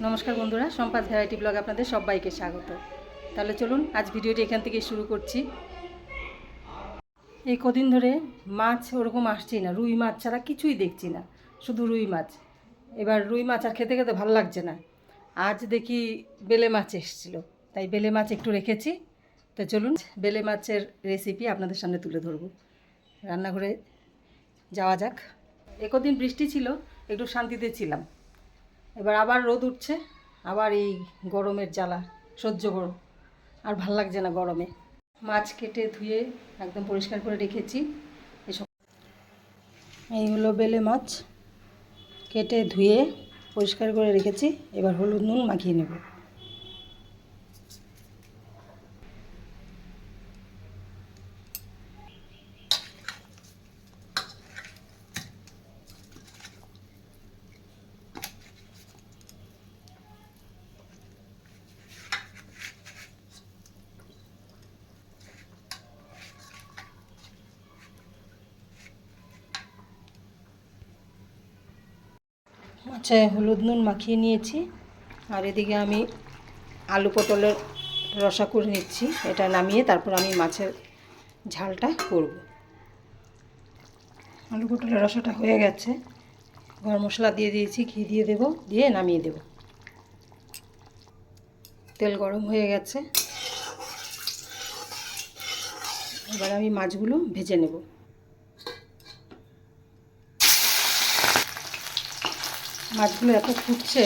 নমস্কার বন্ধুরা, সম্পাদ variety blog আপনাদের সবাইকে স্বাগত। তাহলে চলুন আজ ভিডিওটি এখান থেকে শুরু করছি। এই কদিন ধরে মাছ ওরকম আসছেই না, রুই মাছ ছাড়া কিছুই দেখছি না, শুধু রুই মাছ। এবার রুই মাছ আর খেতে খেতে ভালো লাগছে না। আজ দেখি বেলে মাছ এসেছিলো, তাই বেলে মাছ একটু রেখেছি। তো চলুন বেলে মাছের রেসিপি আপনাদের সামনে তুলে ধরবো। রান্নাঘরে যাওয়া যাক। এ কদিন বৃষ্টি ছিল, একটু শান্তিতে ছিলাম। এবার আবার রোদ উঠছে, আবার এই গরমের জ্বালা সহ্য করো, আর ভাল লাগছে না গরমে। মাছ কেটে ধুয়ে একদম পরিষ্কার করে রেখেছি। এসব এই হলো বেলে মাছ, কেটে ধুয়ে পরিষ্কার করে রেখেছি। এবার হলুদ নুন মাখিয়ে নেব। মাছে হলুদ নুন মাখিয়ে নিয়েছি, আর এদিকে আমি আলু পটলের রসা করে নিচ্ছি। এটা নামিয়ে তারপর আমি মাছের ঝালটা করব। আলু পটলের রসাটা হয়ে গেছে, গরম মশলা দিয়ে দিয়েছি, ঘি দিয়ে দেব, দিয়ে নামিয়ে দেব। তেল গরম হয়ে গেছে, এবার আমি মাছগুলো ভেজে নেব। মাছগুলো এত ফুটছে,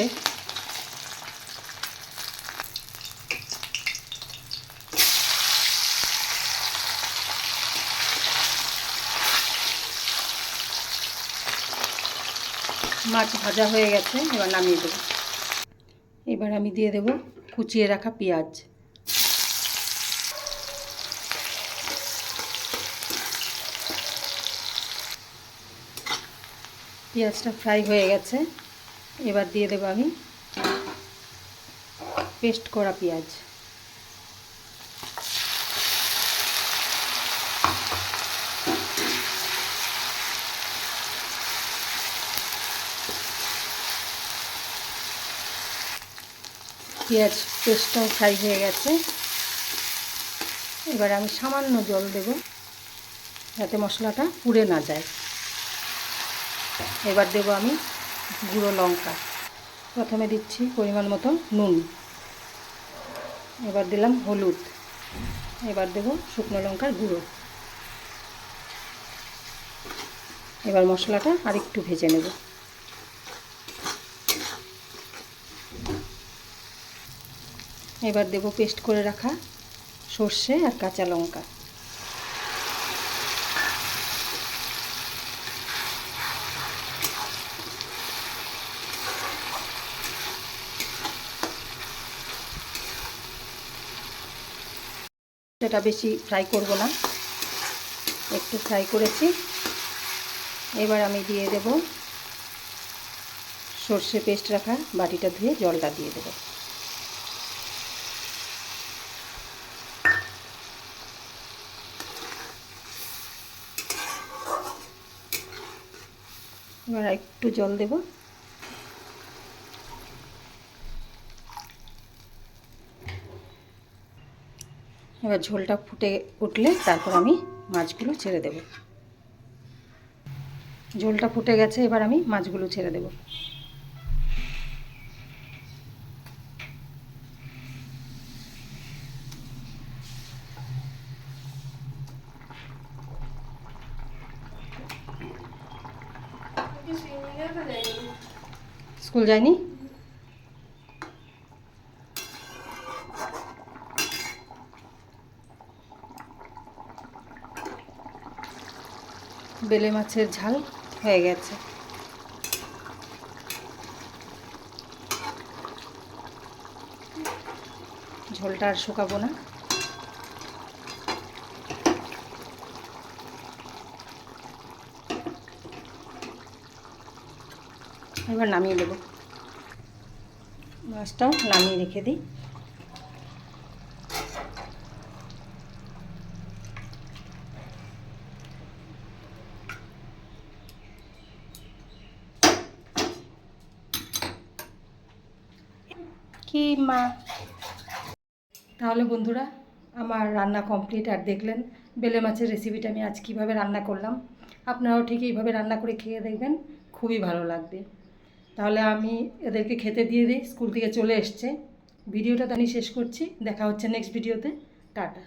মাছ ভাজা হয়ে গেছে, এবার নামিয়ে দেব। এবার আমি দিয়ে দেব কুচিয়ে রাখা পেঁয়াজ। পেঁয়াজটা ফ্রাই হয়ে গেছে, এবার দিয়ে দেব আমি পেস্ট করা পেঁয়াজ। পেঁয়াজ পেস্টটাও ফ্রাই হয়ে গেছে, এবার আমি সামান্য জল দেব যাতে মশলাটা পুড়ে না যায়। এবার দেব আমি গুঁড়ো লঙ্কা। প্রথমে দিচ্ছি পরিমাণ মতো নুন, এবার দিলাম হলুদ, এবার দেব শুকনো লঙ্কার গুঁড়ো। এবার মশলাটা আরেকটু ভেজে নেব। এবার দেব পেস্ট করে রাখা সর্ষে আর কাঁচা লঙ্কা। এটা বেশি ফ্রাই করব না, একটু ফ্রাই করেছি। এবার আমি দিয়ে দেব সর্ষে পেস্ট রাখা বাটিটা ধুয়ে জলটা দিয়ে দেব। এবার একটু জল দেব। এবার ঝোলটা ফুটে উঠলে তারপর আমি মাছগুলো ছেড়ে দেব। ঝোলটা ফুটে গেছে, এবার আমি মাছগুলো ছেড়ে দেব। স্কুল যায়নি? বেলে মাছের ঝাল হয়ে গেছে। ঝোলটা আর শুকাবো না। এবার নামিয়ে দেব। মাছটা নামিয়ে রেখে দিই। কি মা? তাহলে বন্ধুরা, আমার রান্না কমপ্লিট। আর দেখলেন বেলে মাছের রেসিপিটা আমি আজ কীভাবে রান্না করলাম। আপনারাও ঠিক এইভাবে রান্না করে খেয়ে দেখবেন, খুবই ভালো লাগবে। তাহলে আমি এদেরকে খেতে দিয়ে দিই, স্কুল থেকে চলে এসছে। ভিডিওটা তো আমি শেষ করছি, দেখা হচ্ছে নেক্সট ভিডিওতে। টাটা।